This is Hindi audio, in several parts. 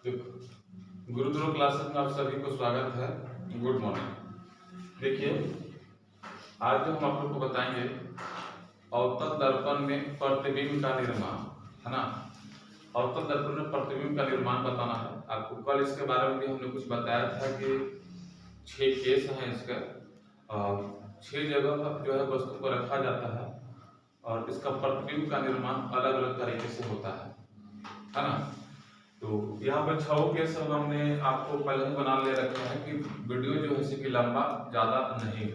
गुरु ध्रुव क्लासेस में आप सभी को स्वागत है। Good morning. देखिए, आज जो हम आप लोग को बताएंगे अवतल दर्पण में प्रतिबिंब का निर्माण, है ना। अवतल दर्पण में प्रतिबिंब का निर्माण बताना है आपको। कल इसके बारे में भी हमने कुछ बताया था कि 6 केस हैं इसका, और 6 जगह जो है वस्तु को रखा जाता है और इसका प्रतिबिंब का निर्माण अलग अलग तरीके से होता है ना। तो यहाँ पर 6 केस हमने आपको पहले ही बना ले रखे हैं कि वीडियो जो है कि लंबा ज़्यादा नहीं है,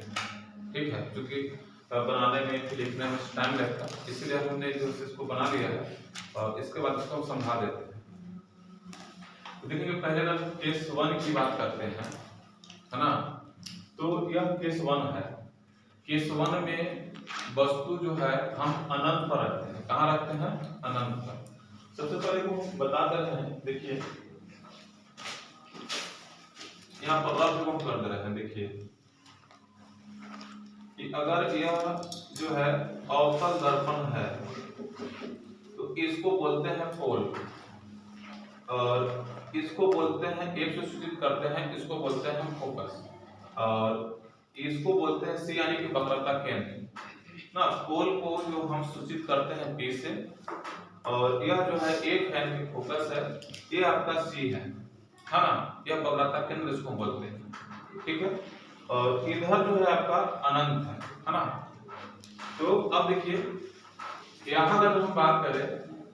ठीक है, क्योंकि बनाने में लिखने में टाइम लगता है, इसीलिए हमने जो है इसको बना लिया है और इसके बाद इसको हम समझा देते हैं। तो देखिए, पहले ना केस 1 की बात करते हैं, है ना। तो यह केस 1 है। केस 1 में वस्तु जो है हम अनंत पर रखते हैं। कहाँ रखते हैं? अनंत पर। सबसे पहले को बता देते हैं। देखिए, यहाँ पर रफ हम कर दे रहे हैं। देखिए कि अगर यह जो है अवतल दर्पण है तो इसको बोलते हैं पोल, और इसको बोलते हैं, एक से सूचित करते हैं, इसको बोलते हैं फोकस, और इसको बोलते हैं सी यानी कि वक्रता केंद्र ना। पोल को जो हम सूचित करते हैं पी से, और यह जो है एक यानी कि फोकस है, ये आपका सी है ना। यह वक्रता केंद्र इसको बोलते हैं, ठीक है। और इधर जो है आपका अनंत है ना। तो अब देखिए, यहाँ अगर हम बात करें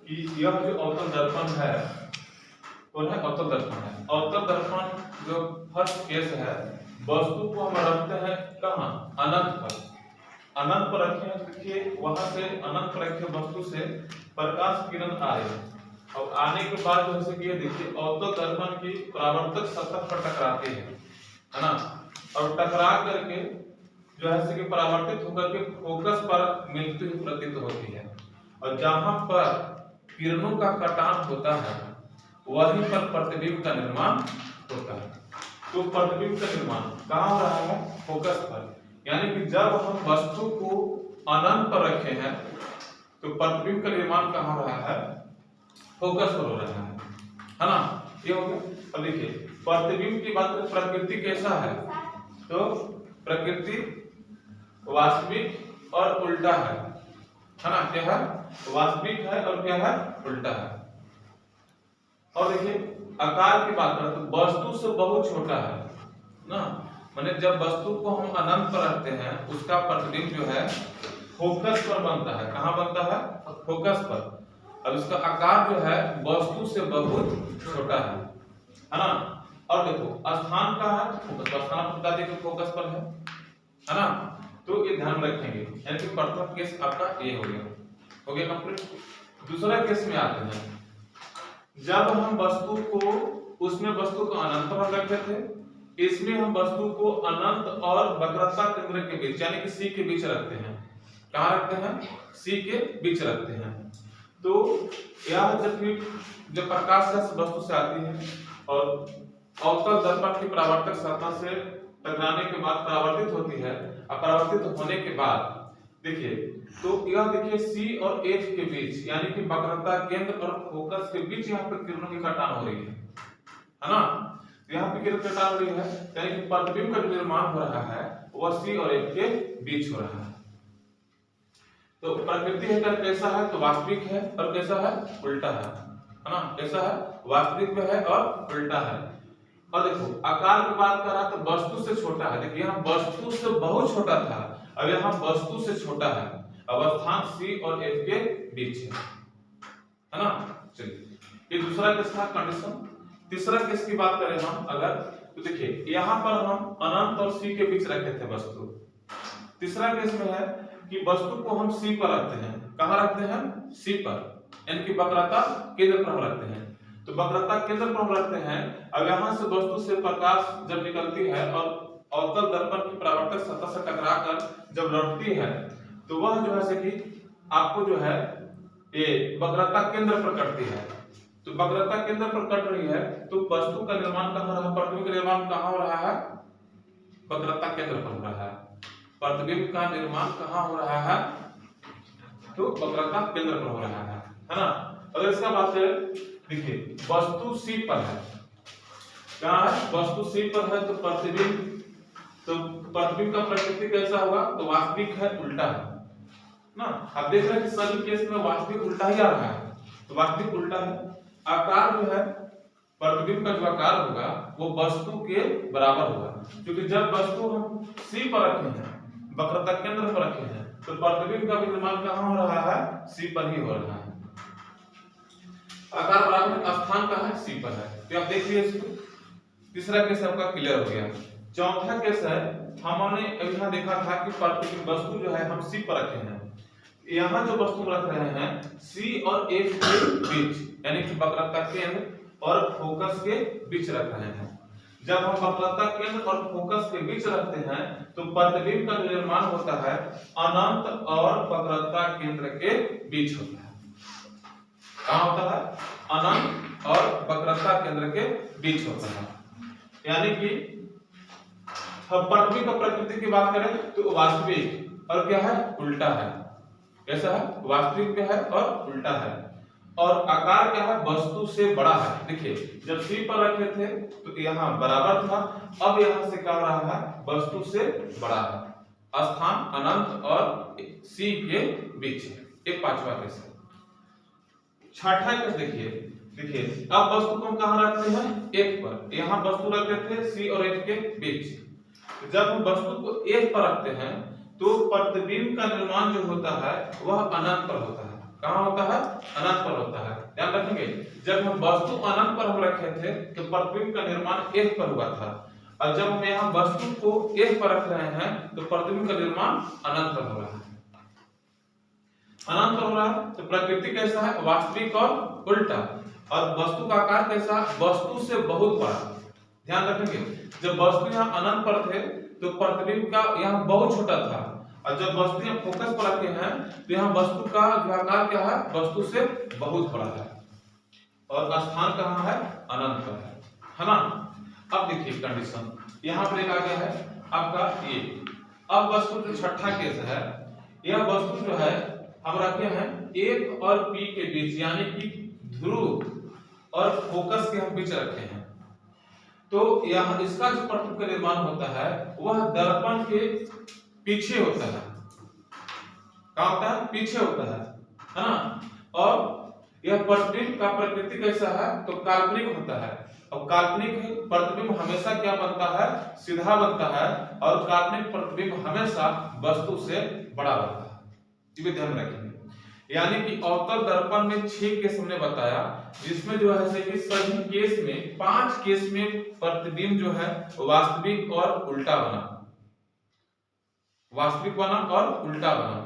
कि यह जो अवतल दर्पण है कौन है? अवतल दर्पण है। अवतल दर्पण जो फर्स्ट केस है, वस्तु को हम रखते हैं कहाँ? अनंत पर। अनंत पर रखें, देखिए वहां से अनंत पर रखे वस्तु से प्रकाश किरण आए, और आने के बाद जैसे कि देखिए अवतल दर्पण की परावर्तक सतह पर टकराते हैं, है ना, और टकरा करके जो है कि परावर्तित होकर के फोकस पर मिलती हुई प्रतीत होती है, और जहां पर किरणों का कटान होता है वहीं पर प्रतिबिंब का निर्माण होता है। तो प्रतिबिंब का निर्माण कहाँ हो रहा है? फोकस पर। यानी कि जब हम वस्तु को अनंत पर रखे हैं तो प्रतिबिंब का निर्माण कहाँ हो रहा है? फोकस पर हो रहा है ना। ये हो गया। अब देखिए, प्रतिबिंब की बात करें, प्रकृति कैसा है? तो प्रकृति वास्तविक और उल्टा है ना। क्या है? वास्तविक है और क्या है? उल्टा है। और देखिए, आकार की बात करें तो वस्तु से बहुत छोटा है ना। माने जब वस्तु को हम अनंत पर रखते हैं उसका प्रतिबिंब जो है फोकस पर बनता है। कहाँ बनता है? फोकस पर। अब इसका आकार जो है वस्तु से बहुत छोटा है ना। और देखो, स्थान का है फोकस पर, स्थान बता दें कि फोकस पर है ना। तो ये ध्यान रखेंगे, यानी कि प्रथम केस आपका ये हो गया कंप्लीट। दूसरा केस में आते हैं, जब हम वस्तु को अनंत पर रखते थे, इसमें हम वस्तु को अनंत और वक्रता केंद्र के बीच यानी कि सी के बीच रखते हैं। कहाँ रखते हैं? सी के बीच रखते हैं। तो यह जब प्रकाश वस्तु से आती है और अवतल दर्पण की परावर्तक सतह से टकराने के बाद परावर्तित होती है, और परावर्तित होने के बाद देखिए, तो यह देखिए सी और एफ के बीच यानी कि वक्रता केंद्र और फोकस के बीच यहाँ पर किरणों की कटान हो रही है ना। यहाँ पे किरण कटान हो रही है, यानी कि प्रतिबिंब का निर्माण हो रहा है वह सी और एफ के बीच हो रहा है। तो प्रकृति है कैसा है? तो वास्तविक है, और कैसा है? उल्टा है ना। कैसा है? वास्तविक में है और उल्टा है। और देखो, आकार की बात कर रहा तो वस्तु से छोटा है। देखिए, यहाँ वस्तु से बहुत छोटा था, अब यहाँ वस्तु से छोटा है। अवस्थान सी और एफ के बीच है ना। चलिए, ये दूसरा केस था, कंडीशन। तीसरा केस की बात करें हम अगर, तो देखिए यहाँ पर हम अनंत और सी के बीच रखे थे वस्तु। तीसरा केस में है कि वस्तु को हम सी पर रखते हैं। कहाँ रखते हैं? सी पर, यानी कि वक्रता केंद्र पर हम रखते हैं। तो वक्रता केंद्र पर हम रखते हैं। अब यहाँ से वस्तु से प्रकाश जब निकलती है और अवतल दर्पण की परावर्तक सतह से टकराकर जब लौटती है, तो वह जो है कि आपको जो है ये वक्रता केंद्र पर कटती है। तो वक्रता केंद्र पर कट रही है तो वस्तु का निर्माण कहाँ हो रहा है? प्रतिबिंब का निर्माण कहाँ हो रहा है? वक्रता केंद्र पर हो रहा है। प्रतिबिंब का निर्माण कहाँ हो रहा है? तो वक्रता केंद्र पर हो रहा है ना। अगर इसका बात करें देखिए वस्तु सी पर है, क्या है, वस्तु सी पर है, तो प्रतिबिंब का प्रकृति कैसा होगा, तो वास्तविक है, उल्टा है ना। आप देख रहे हैं कि सभी केस में वास्तविक उल्टा ही आ रहा है, तो वास्तविक उल्टा है। आकार जो है, प्रतिबिंब का जो आकार होगा वो वस्तु के बराबर होगा, क्योंकि जब वस्तु हम सी पर रखे हैं, वक्रता केंद्र पर रखे हैं, तो प्रतिबिंब का निर्माण कहां हो रहा है, सी पर ही हो रहा है। आकार बराबर स्थान का है, सी पर है, तो आप देखिए इसको। तीसरा केस आपका क्लियर हो गया। चौथा केस है, हमने यहाँ देखा था कि प्रतिबिंब वस्तु जो है हम सी पर रखे हैं, यहाँ जो वस्तु रख रहे हैं सी और एफ के बीच, यानी कि वक्रता केंद्र और फोकस के बीच रख रहे हैं। जब हम वक्रता केंद्र और फोकस के बीच रखते हैं तो प्रतिबिंब का निर्माण होता है अनंत और वक्रता केंद्र के बीच होता है। कहाँ होता है, अनंत और वक्रता केंद्र के बीच होता है। यानी कि हम प्रतिबिंब का प्रकृति की बात करें तो वास्तविक और क्या है, उल्टा है। कैसा है, वास्तविक क्या है और उल्टा है। और आकार क्या है, वस्तु से बड़ा है। देखिए जब सी पर रखे थे तो यहाँ बराबर था, अब यहाँ से क्या हो रहा है, वस्तु से बड़ा है। स्थान अनंत और सी के बीच है। एक पांचवा केस है। छठा केस देखिए अब वस्तु को हम कहाँ रखते हैं, एफ पर। यहाँ वस्तु रखते थे सी और एफ के बीच। जब हम वस्तु को एफ पर रखते हैं तो प्रतिबिंब का निर्माण जो होता है वह अनंत पर होता है। कहाँ होता है, अनंत पर होता है। ध्यान रखेंगे, जब हम वस्तु अनंत पर हम रखे थे तो प्रतिबिंब का निर्माण एफ पर हुआ था, और जब हम यहाँ वस्तु को एफ पर रख रहे हैं तो प्रतिबिंब का निर्माण अनंत पर हो रहा है। अनंत हो रहा है तो प्रकृति कैसा है, वास्तविक और उल्टा। और वस्तु का आकार कैसा, वस्तु से बहुत बड़ा। ध्यान रखेंगे, जब वस्तु यहाँ अनंत पर थे तो प्रतिबिंब का यहाँ बहुत छोटा था, और जब वस्तु यहाँ फोकस पर रखे हैं तो यहाँ वस्तु का जो आकार क्या है, वस्तु से बहुत बड़ा है, और स्थान कहाँ है, अनंत पर है ना। अब देखिए कंडीशन यहाँ पर एक आ गया है आपका ये। अब वस्तु जो छठा केस है, यह वस्तु जो है हम रखे हैं एफ और पी के बीच, यानी कि ध्रुव और फोकस के हम बीच रखे हैं। तो यहाँ इसका जो प्रतिबिंब का निर्माण होता है वह दर्पण के पीछे होता है। क्या होता है, पीछे होता है ना। और यह प्रतिबिंब का प्रकृति कैसा है, तो काल्पनिक होता है। और काल्पनिक प्रतिबिंब हमेशा क्या बनता है, सीधा बनता है, और काल्पनिक प्रतिबिंब हमेशा वस्तु से बड़ा बनता है। ये ध्यान रखेंगे। यानी कि अवतल दर्पण में 6 केस हमने बताया, जिसमें जो है कि सभी केस में 5 केस में प्रतिबिंब जो है वास्तविक और उल्टा बना, वास्तविक बना और उल्टा बना।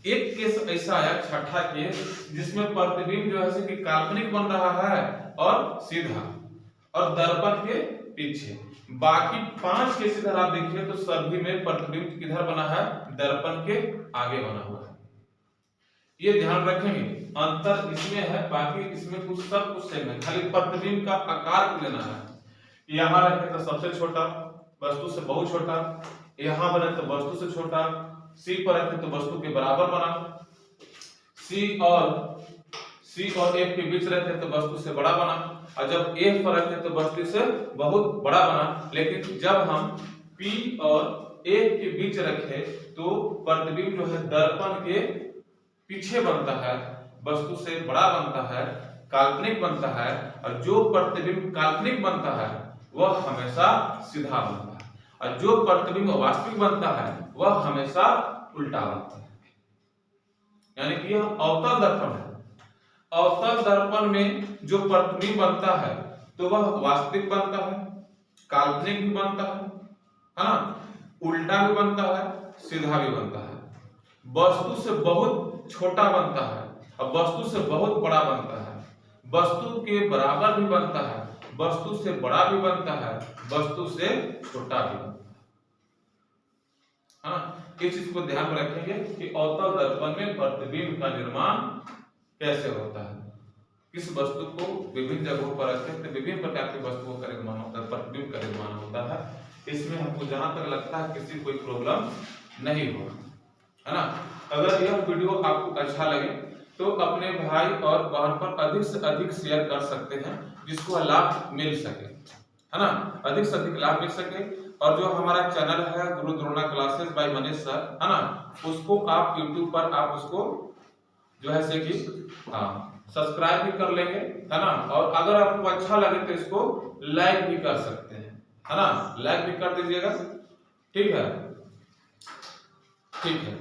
एक केस ऐसा आया छठा केस, जिसमें प्रतिबिंब जो है कि काल्पनिक बन रहा है और सीधा और दर्पण के पीछे। बाकी 5 केस इधर आप देखिए तो सभी में प्रतिबिंब किधर बना है, दर्पण के आगे बना हुआ है। ये ध्यान रखेंगे, अंतर इसमें है, बाकी इसमें कुछ सब कुछ सेम है, खाली प्रतिबिंब का आकार लेना है। यहाँ रखे तो सबसे छोटा, वस्तु से बहुत छोटा, यहाँ बने तो वस्तु से छोटा, सी पर रखे तो वस्तु के बराबर बना, सी और एफ के बीच रखे तो वस्तु से बड़ा बना, और जब एफ पर रखे तो वस्तु से बहुत बड़ा बना। लेकिन जब हम पी और एफ के बीच रखे तो प्रतिबिंब जो है दर्पण के पीछे बनता है, वस्तु से बड़ा बनता है, काल्पनिक बनता है। और जो प्रतिबिंब काल्पनिक बनता है वह हमेशा सीधा बनता है, और जो प्रतिबिंब वास्तविक बनता है वह हमेशा उल्टा बनता है। यानी कि यह अवतल दर्पण है। अवतल दर्पण में जो प्रतिबिंब बनता है तो वह वास्तविक बनता है, काल्पनिक भी बनता है ना, उल्टा भी बनता है, सीधा भी बनता है। वस्तु से बहुत छोटा बनता है और वस्तु से बहुत बड़ा बनता है, वस्तु के बराबर भी बनता है, वस्तु से बड़ा भी बनता है, वस्तु से छोटा भी बनता है ना। इस चीज को ध्यान में रखेंगे कि अवतल दर्पण में प्रतिबिंब का निर्माण कैसे होता है, किस वस्तु को विभिन्न जगहों पर रखें तो विभिन्न प्रकार की वस्तुओं का निर्माण होता है, प्रतिबिंब का निर्माण होता है। इसमें हमको जहां तक लगता है किसी कोई प्रॉब्लम नहीं होगा, है ना। अगर यह वीडियो आपको अच्छा लगे तो अपने भाई और बहन पर अधिक से अधिक शेयर कर सकते हैं, जिसको लाभ मिल सके, है ना, अधिक से अधिक लाभ मिल सके। और जो हमारा चैनल है गुरु Drona classes bye Manish sir, है ना, उसको आप YouTube पर आप उसको जो है से कि सब्सक्राइब भी कर लेंगे, है ना, और अगर आपको अच्छा लगे तो इसको लाइक भी कर सकते हैं, है ना, लाइक भी कर दीजिएगा। ठीक है, ठीक है।